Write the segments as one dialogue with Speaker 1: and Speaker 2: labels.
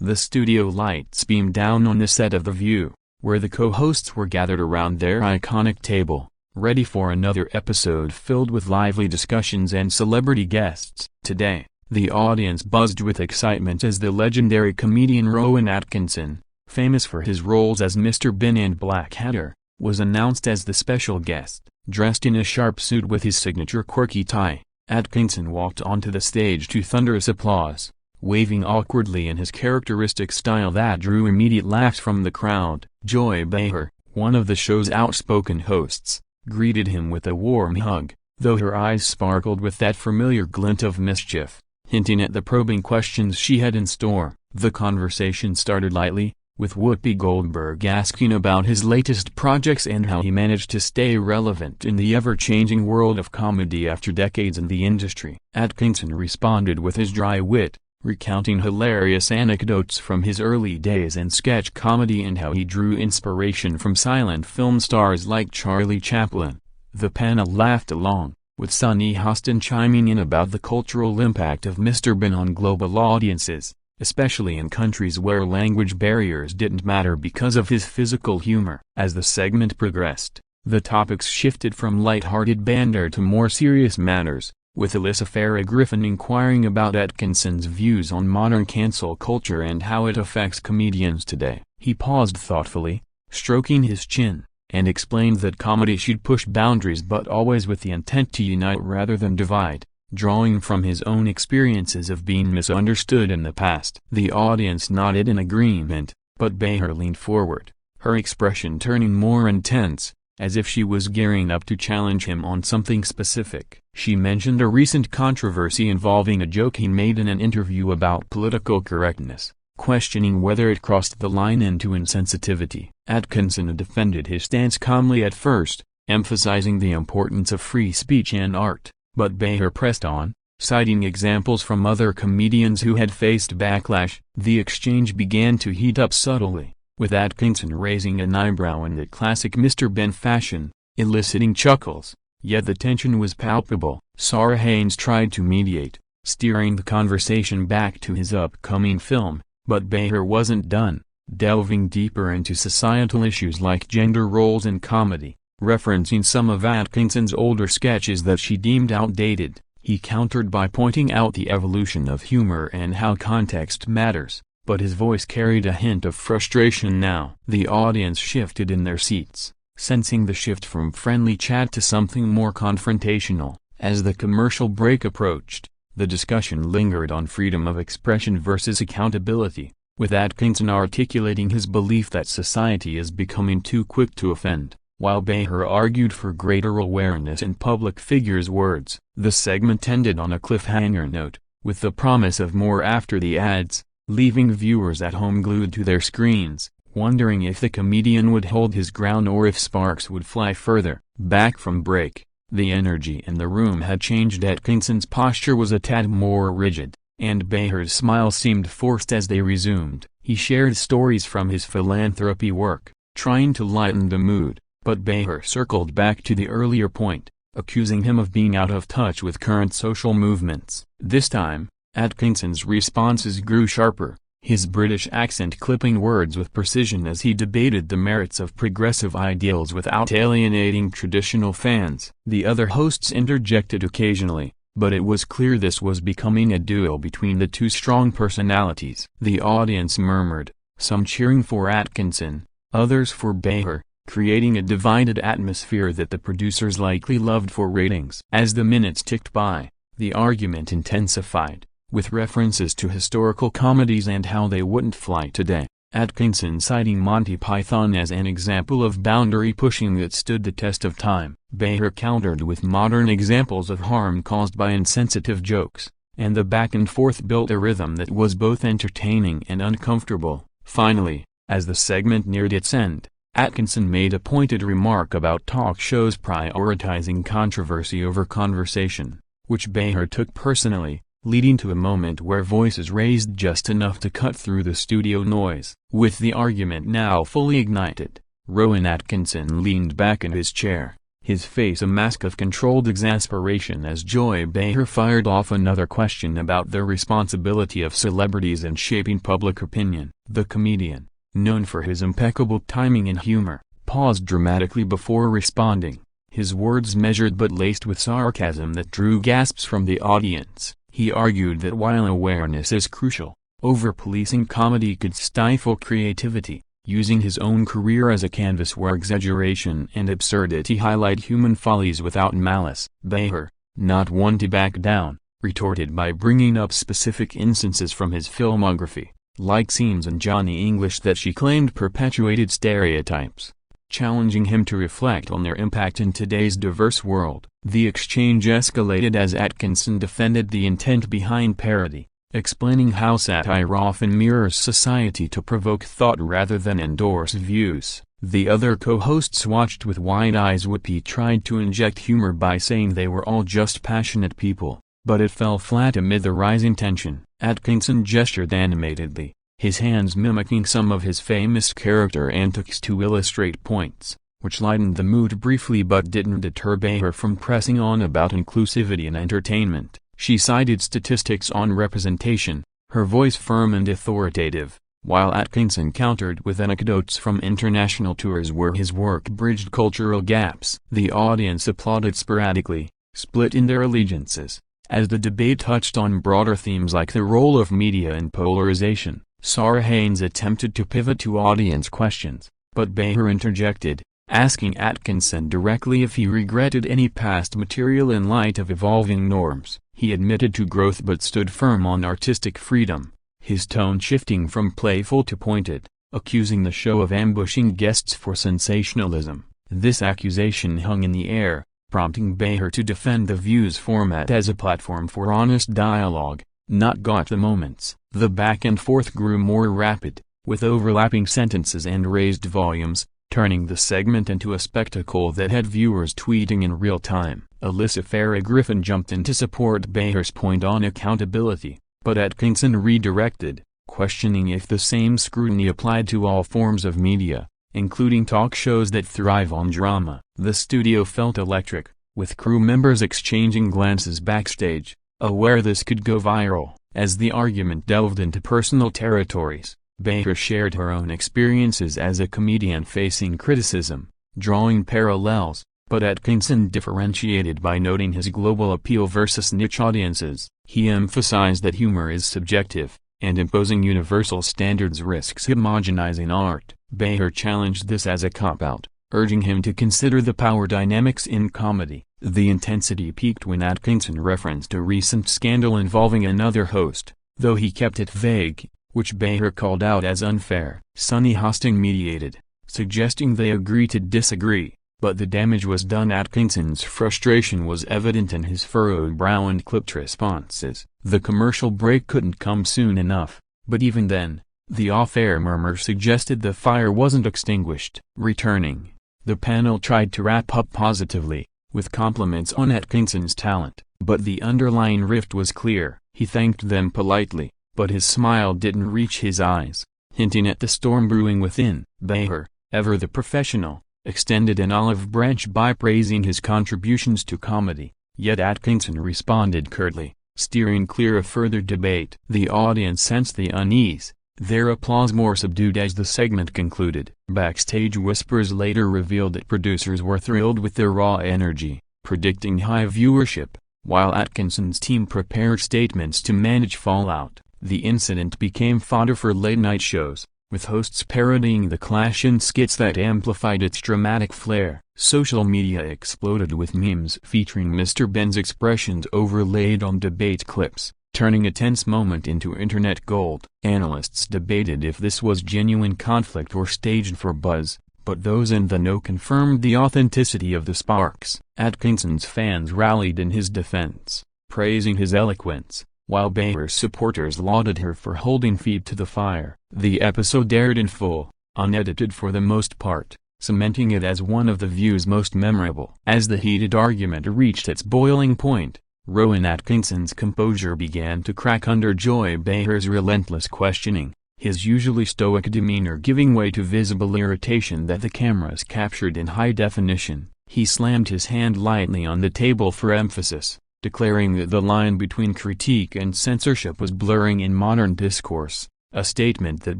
Speaker 1: The studio lights beamed down on the set of The View, where the co-hosts were gathered around their iconic table, ready for another episode filled with lively discussions and celebrity guests. Today, the audience buzzed with excitement as the legendary comedian Rowan Atkinson, famous for his roles as Mr. Bean and Blackadder, was announced as the special guest. Dressed in a sharp suit with his signature quirky tie, Atkinson walked onto the stage to thunderous applause, waving awkwardly in his characteristic style that drew immediate laughs from the crowd. Joy Behar, one of the show's outspoken hosts, greeted him with a warm hug, though her eyes sparkled with that familiar glint of mischief, hinting at the probing questions she had in store. The conversation started lightly, with Whoopi Goldberg asking about his latest projects and how he managed to stay relevant in the ever-changing world of comedy after decades in the industry. Atkinson responded with his dry wit, recounting hilarious anecdotes from his early days in sketch comedy and how he drew inspiration from silent film stars like Charlie Chaplin. The panel laughed along, with Sunny Hostin chiming in about the cultural impact of Mr. Bean on global audiences, especially in countries where language barriers didn't matter because of his physical humor. As the segment progressed, the topics shifted from light-hearted banter to more serious matters, with Alyssa Farah Griffin inquiring about Atkinson's views on modern cancel culture and how it affects comedians today. He paused thoughtfully, stroking his chin, and explained that comedy should push boundaries but always with the intent to unite rather than divide, drawing from his own experiences of being misunderstood in the past. The audience nodded in agreement, but Behar leaned forward, her expression turning more intense, as if she was gearing up to challenge him on something specific. She mentioned a recent controversy involving a joke he made in an interview about political correctness, questioning whether it crossed the line into insensitivity. Atkinson defended his stance calmly at first, emphasizing the importance of free speech and art, but Behar pressed on, citing examples from other comedians who had faced backlash. The exchange began to heat up subtly, with Atkinson raising an eyebrow in the classic Mr. Bean fashion, eliciting chuckles, yet the tension was palpable. Sarah Haynes tried to mediate, steering the conversation back to his upcoming film, but Behar wasn't done, delving deeper into societal issues like gender roles in comedy. Referencing some of Atkinson's older sketches that she deemed outdated, he countered by pointing out the evolution of humor and how context matters, but his voice carried a hint of frustration now. The audience shifted in their seats, sensing the shift from friendly chat to something more confrontational. As the commercial break approached, the discussion lingered on freedom of expression versus accountability, with Atkinson articulating his belief that society is becoming too quick to offend, while Behar argued for greater awareness in public figures' words. The segment ended on a cliffhanger note, with the promise of more after the ads, leaving viewers at home glued to their screens, wondering if the comedian would hold his ground or if sparks would fly further. Back from break, the energy in the room had changed. Atkinson's posture was a tad more rigid, and Behar's smile seemed forced as they resumed. He shared stories from his philanthropy work, trying to lighten the mood, but Behar circled back to the earlier point, accusing him of being out of touch with current social movements. This time, Atkinson's responses grew sharper, his British accent clipping words with precision as he debated the merits of progressive ideals without alienating traditional fans. The other hosts interjected occasionally, but it was clear this was becoming a duel between the two strong personalities. The audience murmured, some cheering for Atkinson, others for Behar, creating a divided atmosphere that the producers likely loved for ratings. As the minutes ticked by, the argument intensified, with references to historical comedies and how they wouldn't fly today. Atkinson citing Monty Python as an example of boundary pushing that stood the test of time. Behar countered with modern examples of harm caused by insensitive jokes, and the back and forth built a rhythm that was both entertaining and uncomfortable. Finally, as the segment neared its end, Atkinson made a pointed remark about talk shows prioritizing controversy over conversation, which Behar took personally, leading to a moment where voices raised just enough to cut through the studio noise. With the argument now fully ignited, Rowan Atkinson leaned back in his chair, his face a mask of controlled exasperation as Joy Behar fired off another question about the responsibility of celebrities in shaping public opinion. The comedian, known for his impeccable timing and humor, paused dramatically before responding, his words measured but laced with sarcasm that drew gasps from the audience. He argued that while awareness is crucial, over-policing comedy could stifle creativity, using his own career as a canvas where exaggeration and absurdity highlight human follies without malice. Behar, not one to back down, retorted by bringing up specific instances from his filmography, like scenes in Johnny English that she claimed perpetuated stereotypes, challenging him to reflect on their impact in today's diverse world. The exchange escalated as Atkinson defended the intent behind parody, explaining how satire often mirrors society to provoke thought rather than endorse views. The other co-hosts watched with wide eyes. Whoopi tried to inject humor by saying they were all just passionate people, but it fell flat amid the rising tension. Atkinson gestured animatedly, his hands mimicking some of his famous character antics to illustrate points, which lightened the mood briefly but didn't deter Behar from pressing on about inclusivity and entertainment. She cited statistics on representation, her voice firm and authoritative, while Atkinson countered with anecdotes from international tours where his work bridged cultural gaps. The audience applauded sporadically, split in their allegiances, as the debate touched on broader themes like the role of media in polarization. Sarah Haynes attempted to pivot to audience questions, but Behar interjected, asking Atkinson directly if he regretted any past material in light of evolving norms. He admitted to growth but stood firm on artistic freedom, his tone shifting from playful to pointed, accusing the show of ambushing guests for sensationalism. This accusation hung in the air, prompting Behar to defend the View's format as a platform for honest dialogue, not gotcha moments. The back and forth grew more rapid, with overlapping sentences and raised volumes, turning the segment into a spectacle that had viewers tweeting in real time. Alyssa Farah Griffin jumped in to support Behar's point on accountability, but Atkinson redirected, questioning if the same scrutiny applied to all forms of media, including talk shows that thrive on drama. The studio felt electric, with crew members exchanging glances backstage, aware this could go viral. As the argument delved into personal territories, Behar shared her own experiences as a comedian facing criticism, drawing parallels, but Atkinson differentiated by noting his global appeal versus niche audiences. He emphasized that humor is subjective, and imposing universal standards risks homogenizing art. Behar challenged this as a cop-out, urging him to consider the power dynamics in comedy. The intensity peaked when Atkinson referenced a recent scandal involving another host, though he kept it vague, which Behar called out as unfair. Sunny Hosting mediated, suggesting they agree to disagree, but the damage was done. Atkinson's frustration was evident in his furrowed brow and clipped responses. The commercial break couldn't come soon enough, but even then, the off-air murmur suggested the fire wasn't extinguished. Returning, the panel tried to wrap up positively, with compliments on Atkinson's talent, but the underlying rift was clear. He thanked them politely, but his smile didn't reach his eyes, hinting at the storm brewing within. Behar, ever the professional, extended an olive branch by praising his contributions to comedy, yet Atkinson responded curtly, steering clear of further debate. The audience sensed the unease, their applause more subdued as the segment concluded. Backstage whispers later revealed that producers were thrilled with their raw energy, predicting high viewership, while Atkinson's team prepared statements to manage fallout. The incident became fodder for late-night shows, with hosts parodying the clash in skits that amplified its dramatic flair. Social media exploded with memes featuring Mr. Ben's expressions overlaid on debate clips, turning a tense moment into internet gold. Analysts debated if this was genuine conflict or staged for buzz, but those in the know confirmed the authenticity of the sparks. Atkinson's fans rallied in his defense, praising his eloquence, while Behar's supporters lauded her for holding feet to the fire. The episode aired in full, unedited for the most part, cementing it as one of the View's most memorable. As the heated argument reached its boiling point, Rowan Atkinson's composure began to crack under Joy Behar's relentless questioning, his usually stoic demeanor giving way to visible irritation that the cameras captured in high definition. He slammed his hand lightly on the table for emphasis, declaring that the line between critique and censorship was blurring in modern discourse, a statement that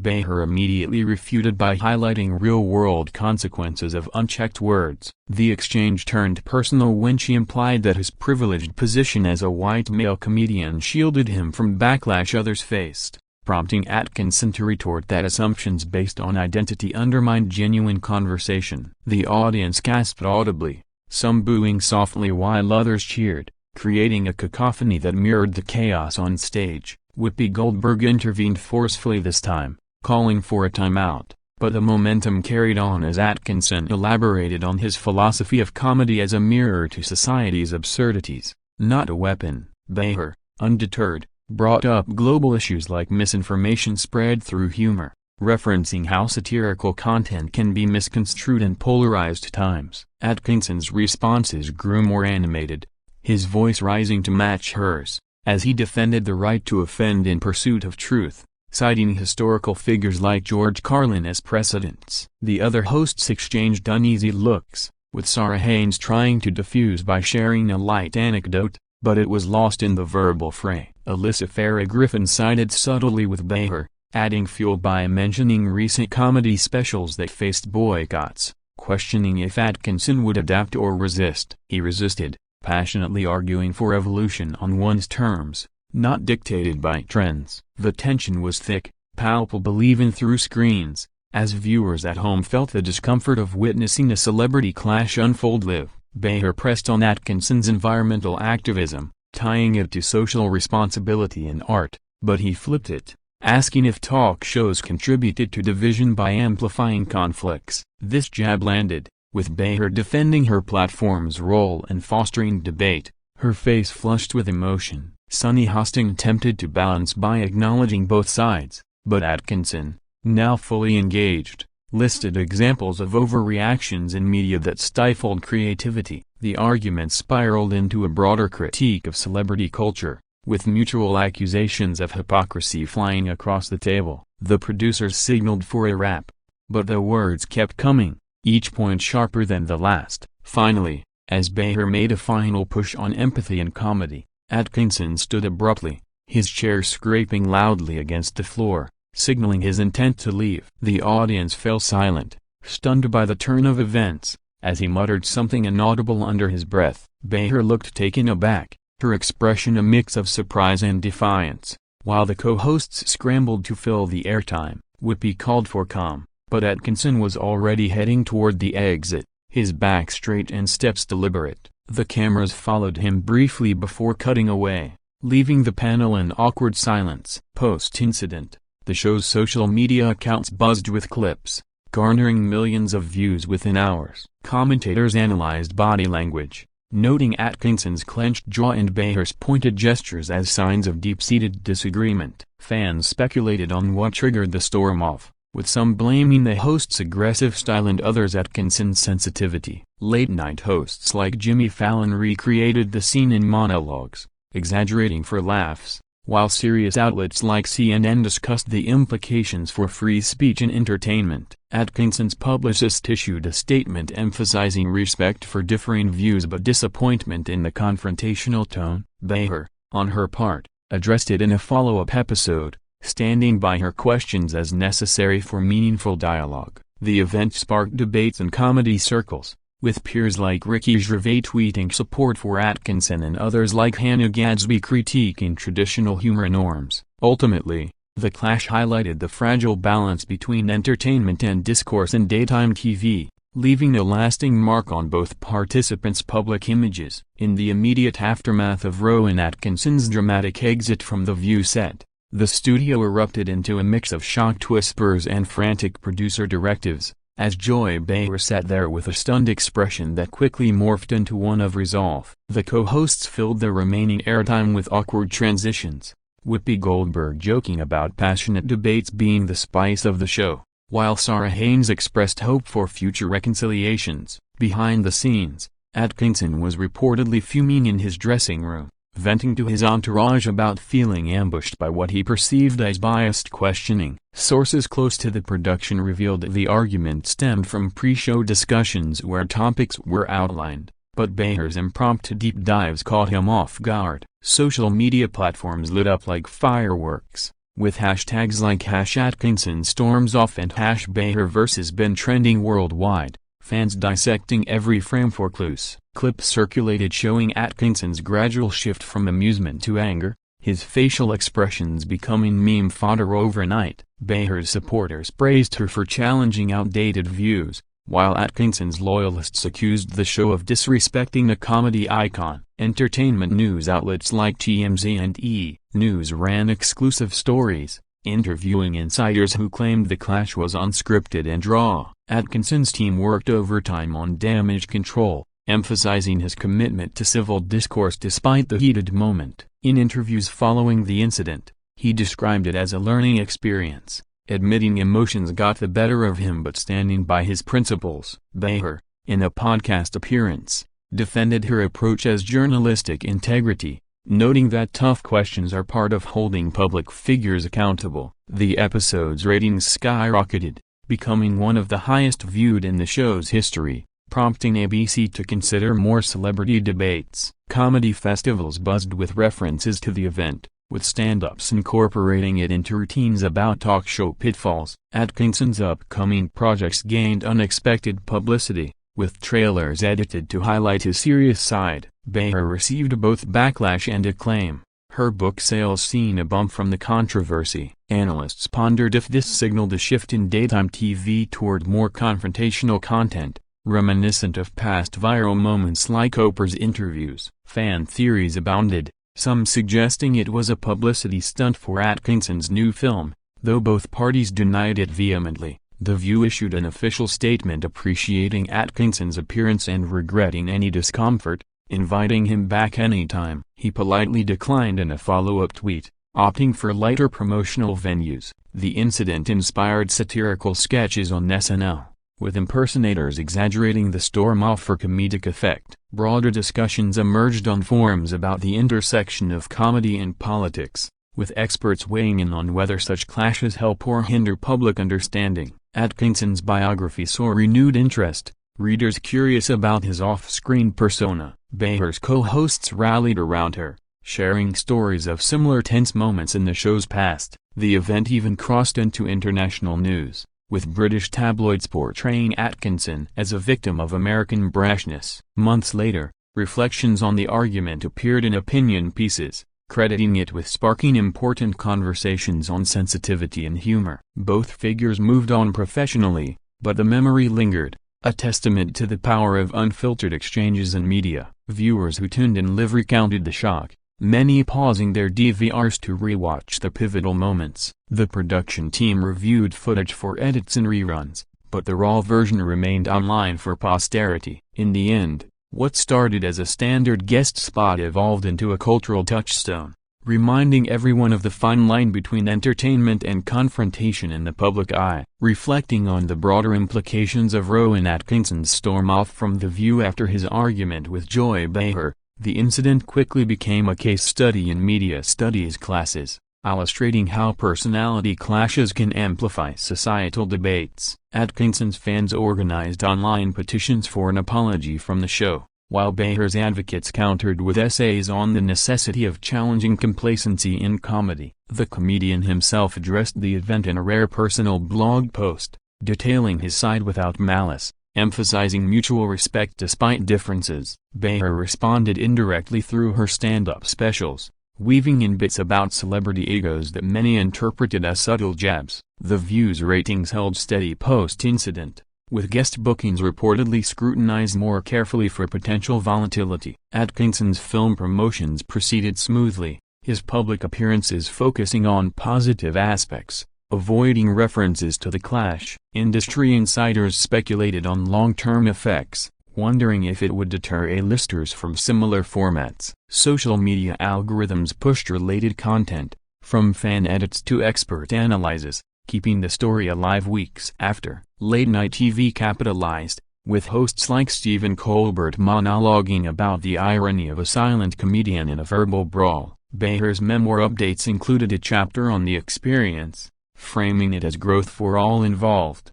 Speaker 1: Behar immediately refuted by highlighting real-world consequences of unchecked words. The exchange turned personal when she implied that his privileged position as a white male comedian shielded him from backlash others faced, prompting Atkinson to retort that assumptions based on identity undermined genuine conversation. The audience gasped audibly, some booing softly while others cheered, creating a cacophony that mirrored the chaos on stage. Whoopi Goldberg intervened forcefully this time, calling for a timeout, but the momentum carried on as Atkinson elaborated on his philosophy of comedy as a mirror to society's absurdities, not a weapon. Behar, undeterred, brought up global issues like misinformation spread through humor, referencing how satirical content can be misconstrued in polarized times. Atkinson's responses grew more animated, his voice rising to match hers, as he defended the right to offend in pursuit of truth, citing historical figures like George Carlin as precedents. The other hosts exchanged uneasy looks, with Sarah Haynes trying to diffuse by sharing a light anecdote, but it was lost in the verbal fray. Alyssa Farah Griffin sided subtly with Behar, adding fuel by mentioning recent comedy specials that faced boycotts, questioning if Atkinson would adapt or resist. He resisted, passionately arguing for evolution on one's terms, not dictated by trends. The tension was thick, palpable even through screens, as viewers at home felt the discomfort of witnessing a celebrity clash unfold live. Behar pressed on Atkinson's environmental activism, tying it to social responsibility in art, but he flipped it, asking if talk shows contributed to division by amplifying conflicts. This jab landed, with Behar defending her platform's role in fostering debate, her face flushed with emotion. Sunny Hosting attempted to balance by acknowledging both sides, but Atkinson, now fully engaged, listed examples of overreactions in media that stifled creativity. The argument spiraled into a broader critique of celebrity culture, with mutual accusations of hypocrisy flying across the table. The producers signaled for a wrap, but the words kept coming, each point sharper than the last. Finally, as Behar made a final push on empathy and comedy, Atkinson stood abruptly, his chair scraping loudly against the floor, signaling his intent to leave. The audience fell silent, stunned by the turn of events, as he muttered something inaudible under his breath. Behar looked taken aback, her expression a mix of surprise and defiance, while the co-hosts scrambled to fill the airtime. Whoopi called for calm, but Atkinson was already heading toward the exit, his back straight and steps deliberate. The cameras followed him briefly before cutting away, leaving the panel in awkward silence. Post-incident, the show's social media accounts buzzed with clips, garnering millions of views within hours. Commentators analyzed body language, noting Atkinson's clenched jaw and Behar's pointed gestures as signs of deep-seated disagreement. Fans speculated on what triggered the storm-off, with some blaming the host's aggressive style and others Atkinson's sensitivity. Late-night hosts like Jimmy Fallon recreated the scene in monologues, exaggerating for laughs, while serious outlets like CNN discussed the implications for free speech and entertainment. Atkinson's publicist issued a statement emphasizing respect for differing views but disappointment in the confrontational tone. Behar, on her part, addressed it in a follow-up episode, standing by her questions as necessary for meaningful dialogue. The event sparked debates in comedy circles, with peers like Ricky Gervais tweeting support for Atkinson and others like Hannah Gadsby critiquing traditional humor norms. Ultimately, the clash highlighted the fragile balance between entertainment and discourse in daytime TV, leaving a lasting mark on both participants' public images. In the immediate aftermath of Rowan Atkinson's dramatic exit from the View set, the studio erupted into a mix of shocked whispers and frantic producer directives, as Joy Behar sat there with a stunned expression that quickly morphed into one of resolve. The co-hosts filled the remaining airtime with awkward transitions, Whoopi Goldberg joking about passionate debates being the spice of the show, while Sarah Haynes expressed hope for future reconciliations. Behind the scenes, Atkinson was reportedly fuming in his dressing room, venting to his entourage about feeling ambushed by what he perceived as biased questioning. Sources close to the production revealed that the argument stemmed from pre-show discussions where topics were outlined, but Behar's impromptu deep dives caught him off guard. Social media platforms lit up like fireworks, with hashtags like #Atkinson storms off and #Behar vs. Ben trending worldwide, fans dissecting every frame for clues. Clips circulated showing Atkinson's gradual shift from amusement to anger, his facial expressions becoming meme fodder overnight. Behar's supporters praised her for challenging outdated views, while Atkinson's loyalists accused the show of disrespecting a comedy icon. Entertainment news outlets like TMZ and E! News ran exclusive stories, interviewing insiders who claimed the clash was unscripted and raw. Atkinson's team worked overtime on damage control, emphasizing his commitment to civil discourse despite the heated moment. In interviews following the incident, he described it as a learning experience, admitting emotions got the better of him but standing by his principles. Behar, in a podcast appearance, defended her approach as journalistic integrity, noting that tough questions are part of holding public figures accountable. The episode's ratings skyrocketed, becoming one of the highest viewed in the show's history, prompting ABC to consider more celebrity debates. Comedy festivals buzzed with references to the event, with stand-ups incorporating it into routines about talk show pitfalls. Atkinson's upcoming projects gained unexpected publicity, with trailers edited to highlight his serious side. Behar received both backlash and acclaim. Her book sales seen a bump from the controversy. Analysts pondered if this signaled a shift in daytime TV toward more confrontational content, reminiscent of past viral moments like Oprah's interviews. Fan theories abounded, some suggesting it was a publicity stunt for Atkinson's new film, though both parties denied it vehemently. The View issued an official statement appreciating Atkinson's appearance and regretting any discomfort, inviting him back anytime. He politely declined in a follow-up tweet, opting for lighter promotional venues. The incident inspired satirical sketches on SNL, with impersonators exaggerating the storm-off for comedic effect. Broader discussions emerged on forums about the intersection of comedy and politics, with experts weighing in on whether such clashes help or hinder public understanding. Atkinson's biography saw renewed interest, readers curious about his off-screen persona. Behar's co-hosts rallied around her, sharing stories of similar tense moments in the show's past. The event even crossed into international news, with British tabloids portraying Atkinson as a victim of American brashness. Months later, reflections on the argument appeared in opinion pieces, crediting it with sparking important conversations on sensitivity and humor. Both figures moved on professionally, but the memory lingered, a testament to the power of unfiltered exchanges in media. Viewers who tuned in live recounted the shock, many pausing their DVRs to rewatch the pivotal moments. The production team reviewed footage for edits and reruns, but the raw version remained online for posterity. In the end, what started as a standard guest spot evolved into a cultural touchstone, reminding everyone of the fine line between entertainment and confrontation in the public eye. Reflecting on the broader implications of Rowan Atkinson's storm off from The View after his argument with Joy Behar, the incident quickly became a case study in media studies classes, illustrating how personality clashes can amplify societal debates. Atkinson's fans organized online petitions for an apology from the show, while Behar's advocates countered with essays on the necessity of challenging complacency in comedy. The comedian himself addressed the event in a rare personal blog post, detailing his side without malice, emphasizing mutual respect despite differences. Behar responded indirectly through her stand-up specials, weaving in bits about celebrity egos that many interpreted as subtle jabs. The View's ratings held steady post-incident, with guest bookings reportedly scrutinized more carefully for potential volatility. Atkinson's film promotions proceeded smoothly, his public appearances focusing on positive aspects, avoiding references to the clash. Industry insiders speculated on long-term effects, wondering if it would deter A-listers from similar formats. Social media algorithms pushed related content, from fan edits to expert analyses, keeping the story alive weeks after. Late-night TV capitalized, With hosts like Stephen Colbert monologuing about the irony of a silent comedian in a verbal brawl, Behar's memoir updates included a chapter on the experience, framing it as growth for all involved.